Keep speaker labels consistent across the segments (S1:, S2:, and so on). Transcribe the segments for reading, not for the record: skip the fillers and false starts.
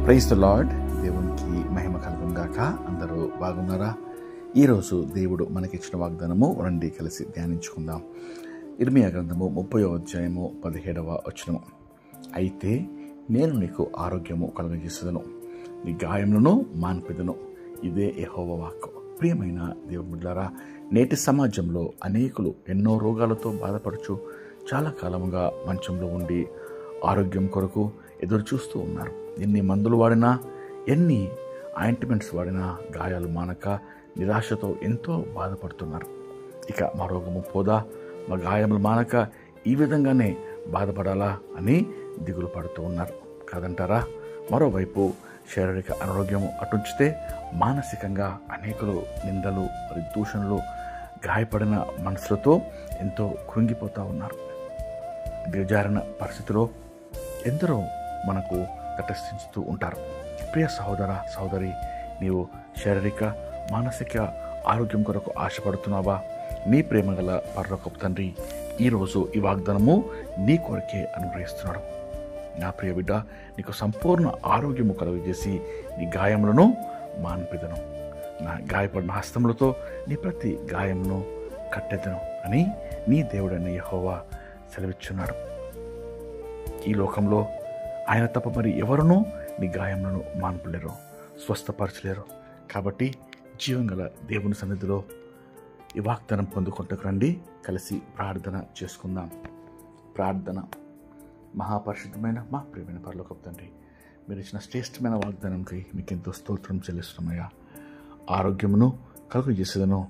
S1: Praise the lord. దేవునికి మహిమ కలుగును గాక. అందరూ బాగున్నారా? ఈరోజు దేవుడు మనకిచ్చిన వాగ్దానము రండి కలిసి ధ్యానించుకుందాం. ఇర్మియా గ్రంథము 30వ అధ్యాయము 17వ వచనము. అయితే నేను నీకు ఆరోగ్యము కలుగజేసేదను, నీ గాయములను మాన్పెదను, ఇదే యెహోవా వాక్కు. ప్రియమైన దేవుని బిడ్డలారా, నేటి సమాజంలో అనేకులు ఎన్నో రోగాలతో బాధపడుచు చాలా కాలంగా మంచంలో ఉండి ఆరోగ్యం కొరకు ఎదురు చూస్తూ ఉన్నారు. ఎన్ని మందులు వాడినా, ఎన్ని ఆయింట్మెంట్స్ వాడినా గాయాలు మానక నిరాశతో ఎంతో బాధపడుతున్నారు. ఇక మా రోగము పోదా, మా గాయములు మానక ఈ విధంగానే బాధపడాలా అని దిగులు పడుతూ ఉన్నారు కాదంటారా? మరోవైపు శారీరక అనారోగ్యము అటుంచితే మానసికంగా అనేకులు నిందలు, మరి దూషణలు, గాయపడిన మనసులతో ఎంతో కృంగిపోతూ ఉన్నారు. దిగజారిన పరిస్థితిలో ఎందరో మనకు తటస్థించుతూ ఉంటారు. ప్రియ సహోదర సహోదరి, నీవు శారీరక మానసిక ఆరోగ్యం కొరకు ఆశపడుతున్నావా? నీ ప్రేమ గల పరలోకపు తండ్రి ఈరోజు ఈ వాగ్దానము నీ కొరకే అనుగ్రహిస్తున్నాడు. నా ప్రియ బిడ్డ, నీకు సంపూర్ణ ఆరోగ్యము కలుగజేసి నీ గాయములను మాన్పెదను, నా గాయపడిన హస్తములతో నీ ప్రతి గాయమును కట్టెదను అని నీ దేవుడైన యెహోవా సెలవిచ్చున్నాడు. ఈ లోకంలో ఆయన తప్ప మరి ఎవరునూ నీ గాయములను మాన్పలేరు, స్వస్థపరచలేరు. కాబట్టి జీవంగల దేవుని సన్నిధిలో ఈ వాగ్దానం పొందుకుంటకు రండి, కలిసి ప్రార్థన చేసుకుందాం. ప్రార్థన. మహాపరిశుద్ధమైన మా ప్రియమైన పరలోకపు తండ్రి, మీరు ఇచ్చిన శ్రేష్టమైన వాగ్దానంకి మీకు ఎంతో స్తోత్రం చెల్లిస్తున్నాయా. ఆరోగ్యమును కలుగజేసేదను,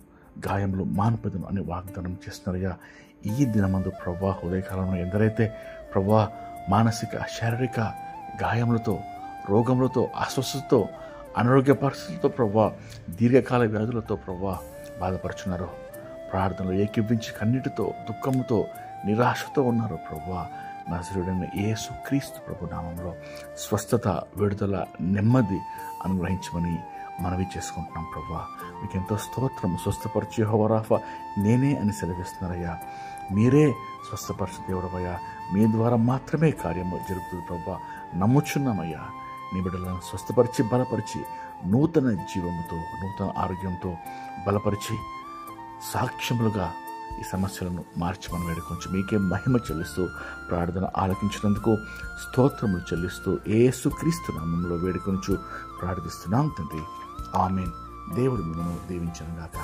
S1: గాయములు మాన్పెదను అని వాగ్దానం చేస్తున్నారయ్యా. ఈ దినమందు ప్రభా, ఉదయకాలంలో ఎందరైతే ప్రభా మానసిక శారీరక గాయములతో, రోగములతో, అస్వస్థతతో, అనారోగ్య పరిస్థితులతో ప్రభా, దీర్ఘకాల వ్యాధులతో ప్రభా బాధపడుచున్నారు, ప్రార్థనలు ఏకీవించి కన్నీటితో, దుఃఖముతో, నిరాశతో ఉన్నారు ప్రభా, నజరేయుడైన యేసుక్రీస్తు ప్రభు నామంలో స్వస్థత, విడుదల, నెమ్మది అనుగ్రహించమని మనవి చేసుకుంటున్నాం ప్రభా. మీకు ఎంతో స్తోత్రం. స్వస్థపరిచే యెహోవా రాఫా నేనే అని సెలవిస్తున్నారయ్యా. మీరే స్వస్థపరిచే దేవుడవయ్యా. మీ ద్వారా మాత్రమే కార్యము జరుగుతుంది ప్రభా. నమ్ముచున్నామయ్యా. నీ బిడ్డలను స్వస్థపరిచి బలపరిచి నూతన జీవముతో, నూతన ఆరోగ్యంతో బలపరిచి సాక్ష్యములుగా ఈ సమస్యలను మార్చమని వేడుకొంచు మీకే మహిమ చెల్లిస్తూ ప్రార్థన ఆలకించినందుకు స్తోత్రములు చెల్లిస్తూ యేసుక్రీస్తు నామములో వేడుకొంచు ప్రార్థిస్తున్నాం తండ్రి. ఆమేన్. దేవుడు మిమ్మల్ని దీవించును గాక.